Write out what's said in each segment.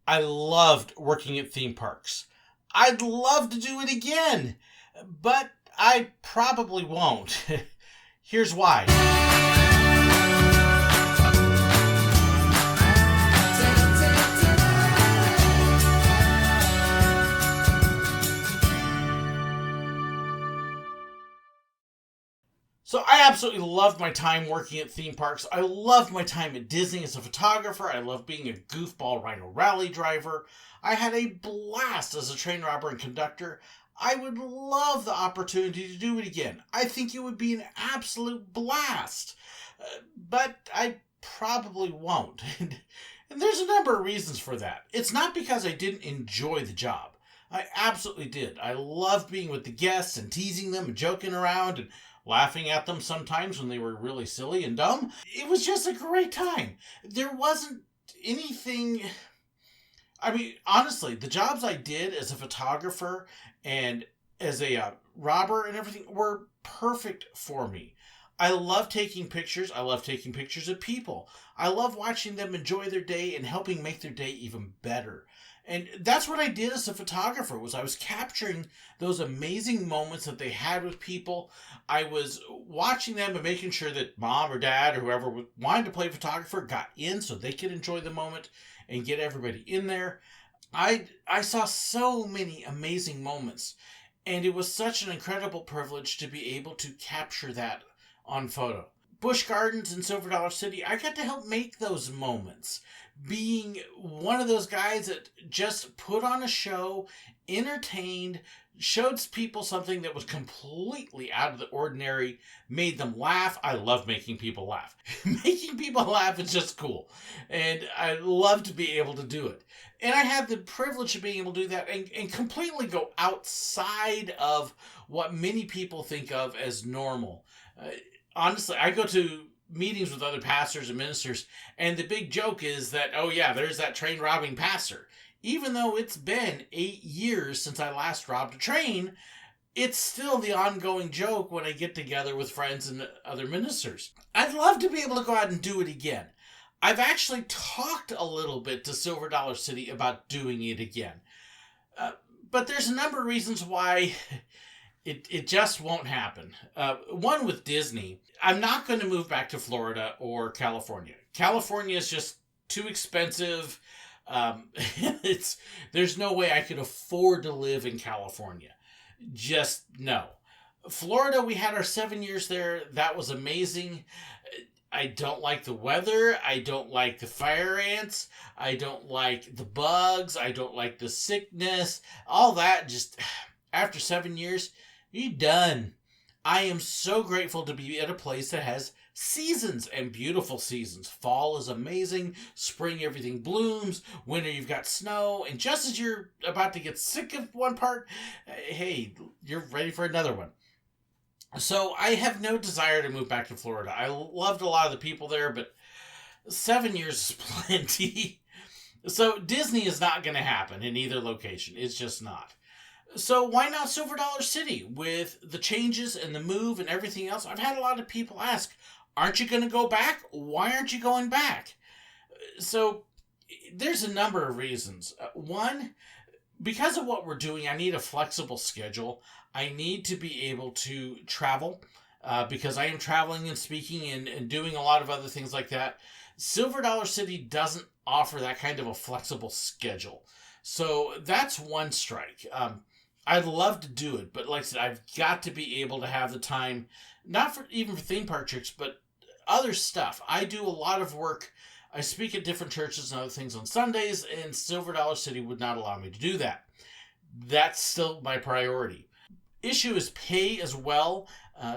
I loved working at theme parks. I'd love to do it again, but I probably won't. Here's why. So I absolutely loved my time working at theme parks. I loved my time at Disney as a photographer. I loved being a goofball Rhino Rally driver. I had a blast as a train robber and conductor. I would love the opportunity to do it again. I think it would be an absolute blast. But I probably won't. And there's a number of reasons for that. It's not because I didn't enjoy the job. I absolutely did. I loved being with the guests and teasing them and joking around and laughing at them sometimes when they were really silly and dumb. It was just a great time. There wasn't anything... I mean, honestly, the jobs I did as a photographer and as a robber and everything were perfect for me. I love taking pictures. I love taking pictures of people. I love watching them enjoy their day and helping make their day even better. And that's what I did as a photographer, was I was capturing those amazing moments that they had with people. I was watching them and making sure that mom or dad or whoever wanted to play photographer got in so they could enjoy the moment and get everybody in there. I saw so many amazing moments, and it was such an incredible privilege to be able to capture that on photo. Busch Gardens in Silver Dollar City, I got to help make those moments. Being one of those guys that just put on a show, entertained, showed people something that was completely out of the ordinary, made them laugh. I love making people laugh. Making people laugh is just cool. And I love to be able to do it. And I had the privilege of being able to do that and completely go outside of what many people think of as normal. Honestly, I go to meetings with other pastors and ministers, and the big joke is that, oh yeah, there's that train robbing pastor. Even though it's been 8 years since I last robbed a train, it's still the ongoing joke when I get together with friends and other ministers. I'd love to be able to go out and do it again. I've actually talked a little bit to Silver Dollar City about doing it again. But there's a number of reasons why it just won't happen. One, with Disney, I'm not going to move back to Florida or California. California is just too expensive. There's no way I could afford to live in California. Just no. Florida, we had our 7 years there. That was amazing. I don't like the weather. I don't like the fire ants. I don't like the bugs. I don't like the sickness. All that, just after 7 years, you're done. I am so grateful to be at a place that has seasons and beautiful seasons. Fall is amazing. Spring, everything blooms. Winter, you've got snow. And just as you're about to get sick of one part, hey, you're ready for another one. So I have no desire to move back to Florida. I loved a lot of the people there, but 7 years is plenty. So Disney is not going to happen in either location. It's just not. So why not Silver Dollar City? With the changes and the move and everything else, I've had a lot of people ask, aren't you going to go back? Why aren't you going back? So there's a number of reasons. One, because of what we're doing, I need a flexible schedule. I need to be able to travel because I am traveling and speaking and doing a lot of other things like that. Silver Dollar City doesn't offer that kind of a flexible schedule. So that's one strike. I'd love to do it, but like I said, I've got to be able to have the time, not for even for theme park trips, but other stuff. I do a lot of work. I speak at different churches and other things on Sundays, and Silver Dollar City would not allow me to do that. That's still my priority. Issue is pay as well.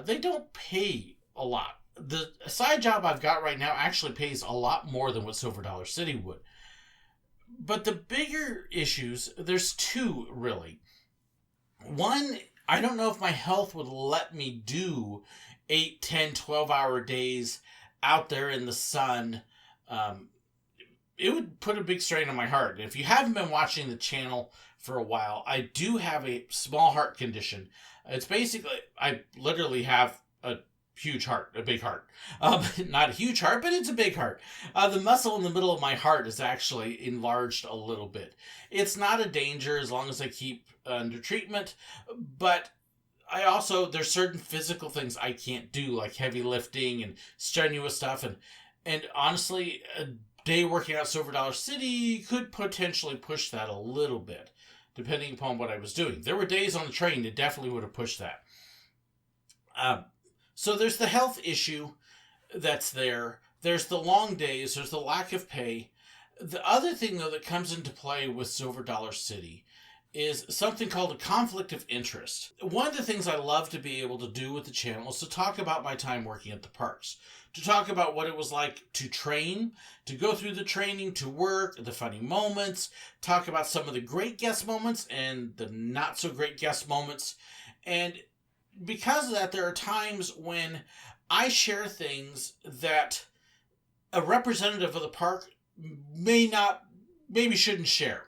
They don't pay a lot. The side job I've got right now actually pays a lot more than what Silver Dollar City would. But the bigger issues, there's two really. One, I don't know if my health would let me do 8, 10, 12-hour days out there in the sun. It would put a big strain on my heart. If you haven't been watching the channel for a while, I do have a small heart condition. It's basically, I literally have a huge heart, a big heart. Not a huge heart, but it's a big heart. The muscle in the middle of my heart is actually enlarged a little bit. It's not a danger as long as I keep under treatment, but there's certain physical things I can't do, like heavy lifting and strenuous stuff, and honestly, a day working out Silver Dollar City could potentially push that a little bit, depending upon what I was doing. There were days on the train that definitely would have pushed that. So there's the health issue that's there. There's the long days. There's the lack of pay. The other thing, though, that comes into play with Silver Dollar City is something called a conflict of interest. One of the things I love to be able to do with the channel is to talk about my time working at the parks, to talk about what it was like to train, to go through the training, to work, the funny moments, talk about some of the great guest moments and the not so great guest moments. And because of that, there are times when I share things that a representative of the park maybe shouldn't share.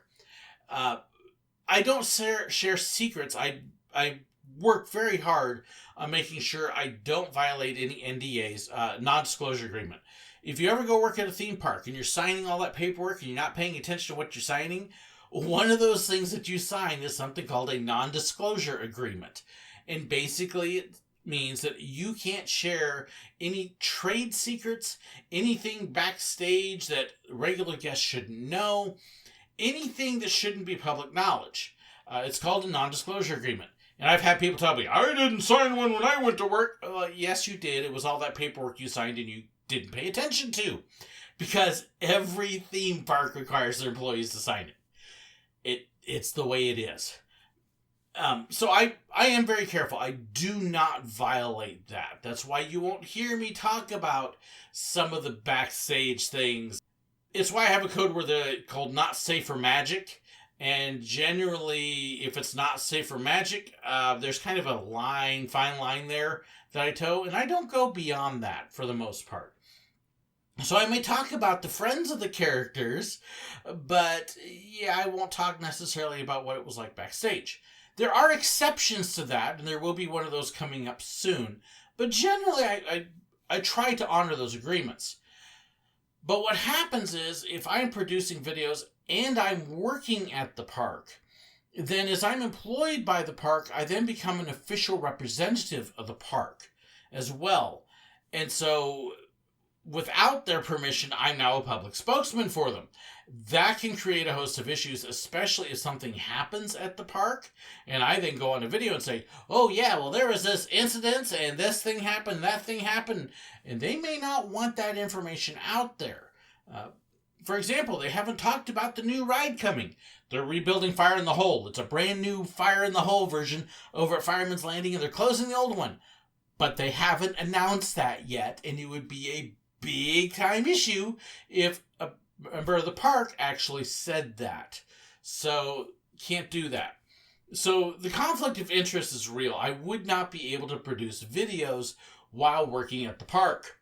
I don't share secrets. I work very hard on making sure I don't violate any NDAs, non-disclosure agreement. If you ever go work at a theme park and you're signing all that paperwork and you're not paying attention to what you're signing, one of those things that you sign is something called a non-disclosure agreement. And basically it means that you can't share any trade secrets, anything backstage that regular guests shouldn't know, anything that shouldn't be public knowledge. It's called a non-disclosure agreement. And I've had people tell me, I didn't sign one when I went to work. Yes, you did. It was all that paperwork you signed and you didn't pay attention to. Because every theme park requires their employees to sign it. It's the way it is. So I am very careful. I do not violate that. That's why you won't hear me talk about some of the backstage things. It's why I have a code word called Not Safe for Magic. And generally, if it's not safe for magic, there's kind of a fine line there that I toe. And I don't go beyond that for the most part. So I may talk about the friends of the characters, but yeah, I won't talk necessarily about what it was like backstage. There are exceptions to that, and there will be one of those coming up soon. But generally, I try to honor those agreements. But what happens is, if I'm producing videos and I'm working at the park, then as I'm employed by the park, I then become an official representative of the park as well. And so, without their permission, I'm now a public spokesman for them. That can create a host of issues, especially if something happens at the park, and I then go on a video and say, oh yeah, well there was this incident, and this thing happened, that thing happened, and they may not want that information out there. For example, they haven't talked about the new ride coming. They're rebuilding Fire in the Hole. It's a brand new Fire in the Hole version over at Fireman's Landing, and they're closing the old one. But they haven't announced that yet, and it would be a big time issue if a member of the park actually said that. So, can't do that. So, the conflict of interest is real. I would not be able to produce videos while working at the park.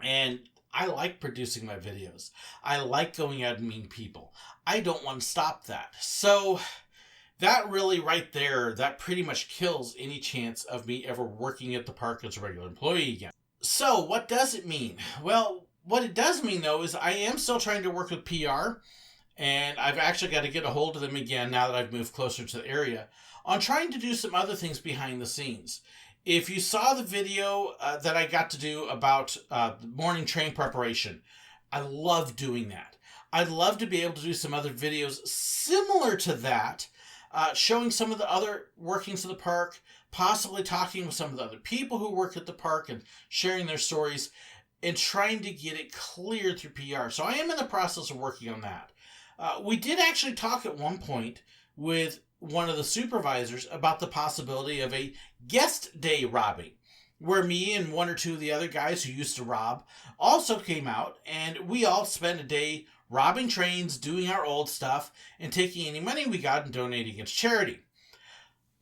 And I like producing my videos. I like going out and meeting people. I don't want to stop that. So, that really right there, that pretty much kills any chance of me ever working at the park as a regular employee again. So, what does it mean? Well, what it does mean, though, is I am still trying to work with PR, and I've actually got to get a hold of them again now that I've moved closer to the area, on trying to do some other things behind the scenes. If you saw the video that I got to do about morning train preparation, I love doing that. I'd love to be able to do some other videos similar to that, showing some of the other workings of the park, possibly talking with some of the other people who work at the park and sharing their stories and trying to get it cleared through PR. So I am in the process of working on that. We did actually talk at one point with one of the supervisors about the possibility of a guest day robbing, where me and one or two of the other guys who used to rob also came out, and we all spent a day robbing trains, doing our old stuff, and taking any money we got and donating against charity.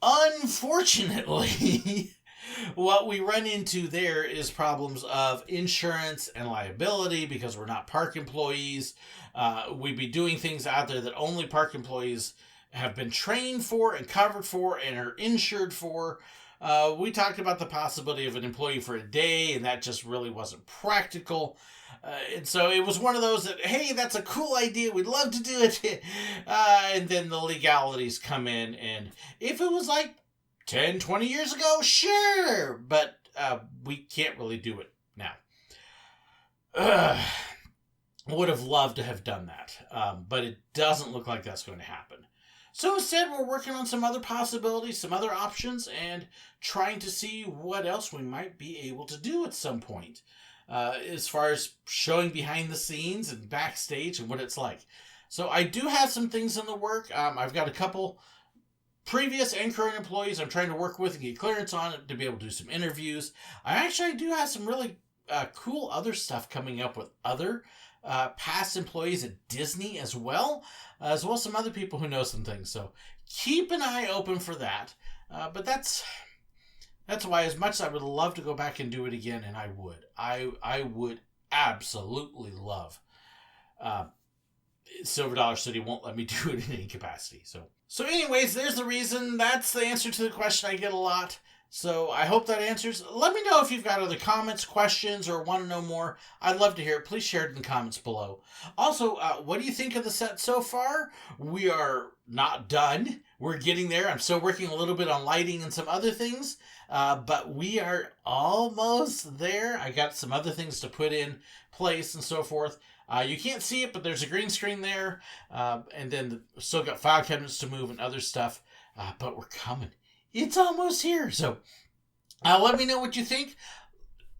Unfortunately, what we run into there is problems of insurance and liability because we're not park employees. We'd be doing things out there that only park employees have been trained for and covered for and are insured for. We talked about the possibility of an employee for a day, and that just really wasn't practical. And so it was one of those that, hey, that's a cool idea. We'd love to do it. And then the legalities come in. And if it was like 10, 20 years ago, sure. But we can't really do it now. Would have loved to have done that. But it doesn't look like that's going to happen. So instead, we're working on some other possibilities, some other options, and trying to see what else we might be able to do at some point. As far as showing behind the scenes and backstage and what it's like. So I do have some things in the work. I've got a couple previous and current employees I'm trying to work with and get clearance on it to be able to do some interviews. I do have some really cool other stuff coming up with other past employees at Disney as well as some other people who know some things. So keep an eye open for that. But that's why, as much as I would love to go back and do it again, and I would absolutely love. Silver Dollar City won't let me do it in any capacity. So anyways, there's the reason. That's the answer to the question I get a lot. So I hope that answers. Let me know if you've got other comments, questions, or want to know more. I'd love to hear it. Please share it in the comments below. Also, what do you think of the set so far? We are not done. We're getting there. I'm still working a little bit on lighting and some other things. But we are almost there. I got some other things to put in place and so forth. You can't see it, but there's a green screen there. And then still got file cabinets to move and other stuff. But we're coming. It's almost here. So let me know what you think.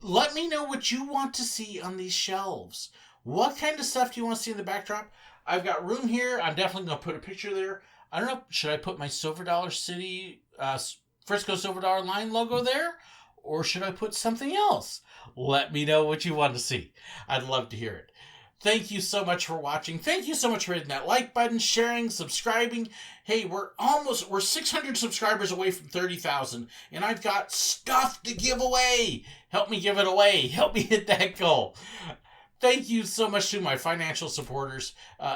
Let me know what you want to see on these shelves. What kind of stuff do you want to see in the backdrop? I've got room here. I'm definitely going to put a picture there. I don't know. Should I put my Silver Dollar City, Frisco Silver Dollar Line logo there? Or should I put something else? Let me know what you want to see. I'd love to hear it. Thank you so much for watching. Thank you so much for hitting that like button, sharing, subscribing. Hey, we're 600 subscribers away from 30,000, and I've got stuff to give away. Help me give it away. Help me hit that goal. Thank you so much to my financial supporters.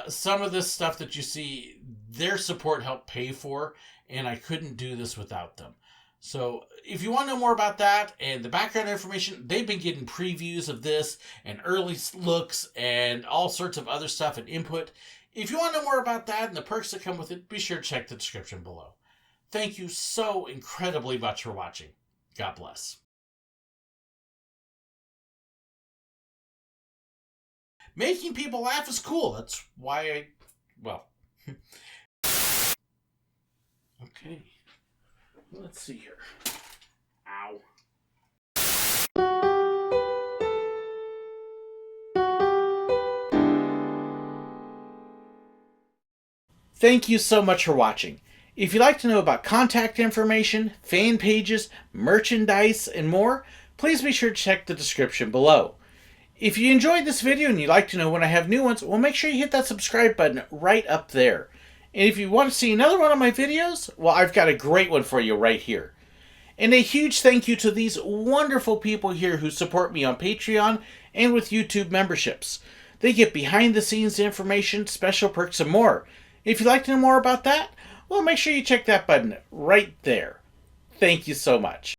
Some of this stuff that you see, their support helped pay for, and I couldn't do this without them. So if you want to know more about that and the background information, they've been getting previews of this and early looks and all sorts of other stuff and input. If you want to know more about that and the perks that come with it, be sure to check the description below. Thank you so incredibly much for watching. God bless. Making people laugh is cool. That's why okay. Let's see here. Ow. Thank you so much for watching. If you'd like to know about contact information, fan pages, merchandise, and more, please be sure to check the description below. If you enjoyed this video and you'd like to know when I have new ones, well, make sure you hit that subscribe button right up there. And if you want to see another one of my videos, well, I've got a great one for you right here. And a huge thank you to these wonderful people here who support me on Patreon and with YouTube memberships. They get behind the scenes information, special perks, and more. If you'd like to know more about that, well, make sure you check that button right there. Thank you so much.